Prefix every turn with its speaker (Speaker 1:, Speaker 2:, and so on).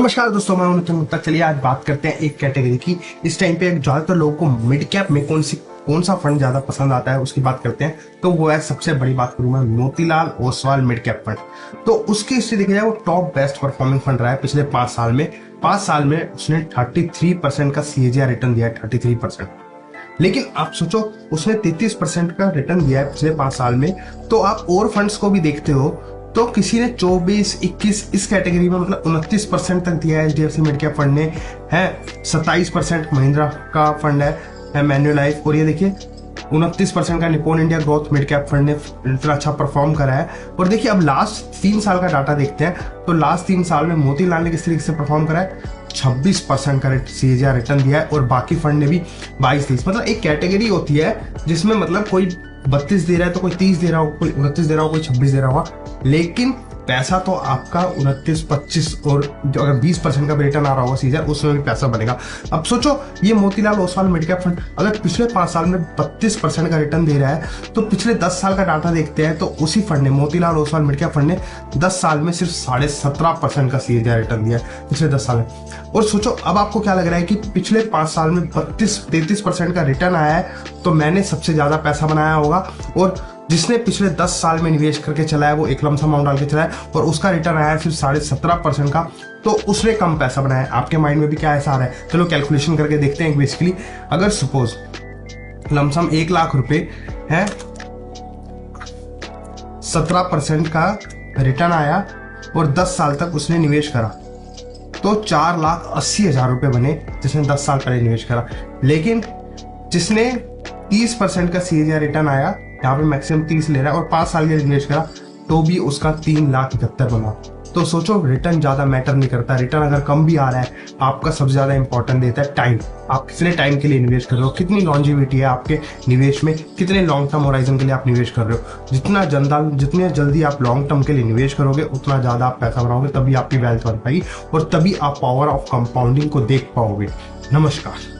Speaker 1: नमस्कार दोस्तों, मैं हूं नितिन। चलिए आज बात करते हैं एक कैटेगरी की। इस टाइम पे ज्यादातर लोगों को मिड कैप में कौन सा फंड ज्यादा पसंद आता है उसकी बात करते हैं। तो वो है, सबसे बड़ी बात करूं मैं, Motilal Oswal mid cap fund. तो उसकी हिस्ट्री देखा जाए, वो टॉप बेस्ट परफॉर्मिंग फंड रहा है पिछले 5 साल में। 5 साल में उसने 33% का CAGR रिटर्न दिया है, 33%। लेकिन आप सोचो, उसने 33% का रिटर्न दिया है पिछले 5 साल में। तो आप और फंड्स को भी देखते हो तो किसी ने 24, 21 इस कैटेगरी में मतलब 29% तक दिया है HDFC मिड कैप फंड ने है। 27% महिंद्रा का फंड है मैन्युलाइफ। और ये देखिए 29% का Nippon India growth mid cap fund ने इतना अच्छा परफॉर्म करा है। और देखिए अब लास्ट 3 साल का डाटा देखते हैं तो लास्ट 3 साल में मोतीलाल ने किस तरीके से परफॉर्म करा है। 26% का CAGR रिटर्न दिया है और बाकी फंड ने भी 22-30। मतलब एक कैटेगरी होती है जिसमें मतलब कोई 32 दे रहा है तो कोई 30 दे रहा हो, कोई 29 दे रहा हो, कोई 26 दे रहा होगा, लेकिन पैसा तो आपका 29, 25 और जो अगर 20% का भी रिटर्न आ रहा होगा CAGR, उसमें भी पैसा बनेगा। अब सोचो, ये Motilal Oswal mid cap fund अगर पिछले 5 साल में 32% का रिटर्न दे रहा है तो पिछले 10 साल का डाटा देखते हैं तो उसी फंड ने, Motilal Oswal mid cap fund ने 10 साल में सिर्फ 17.5% का CAGR रिटर्न दिया है पिछले 10 साल में। और सोचो, अब आपको क्या लग रहा है कि पिछले 5 साल में 32-33% का रिटर्न आया है तो मैंने सबसे ज्यादा पैसा बनाया होगा, और जिसने पिछले 10 साल में निवेश करके चलाया वो एक लमसम अमाउंट डाल के चलाया और उसका रिटर्न आया सिर्फ 17.5% का, तो उसने कम पैसा बनाया। आपके माइंड में भी क्या ऐसा आ रहा है? चलो कैलकुलेशन करके देखते हैं। बेसिकली अगर सपोज लमसम 1 लाख रुपए है, 17% का रिटर्न आया और 10 साल तक उसने निवेश करा तो 4,80,000 रुपए बने जिसने 10 साल पहले निवेश करा। लेकिन जिसने 30% का CAGR रिटर्न आया, यहाँ पे मैक्सिमम 30 ले रहा है और 5 साल के लिए निवेश करा तो भी उसका 3,71,000 बना। तो सोचो, रिटर्न ज्यादा मैटर नहीं करता। रिटर्न अगर कम भी आ रहा है, आपका सबसे ज्यादा इंपॉर्टेंट देता है टाइम। आप कितने टाइम के लिए निवेश कर रहे हो, कितनी लॉन्जिविटी है आपके निवेश में, कितने लॉन्ग टर्म होराइजन के लिए आप निवेश कर रहे हो। जितने जल्दी आप लॉन्ग टर्म के लिए निवेश करोगे उतना ज्यादा आप पैसा बनाओगे, तभी आपकी वेल्थ बन पाएगी और तभी आप पावर ऑफ कंपाउंडिंग को देख पाओगे। नमस्कार।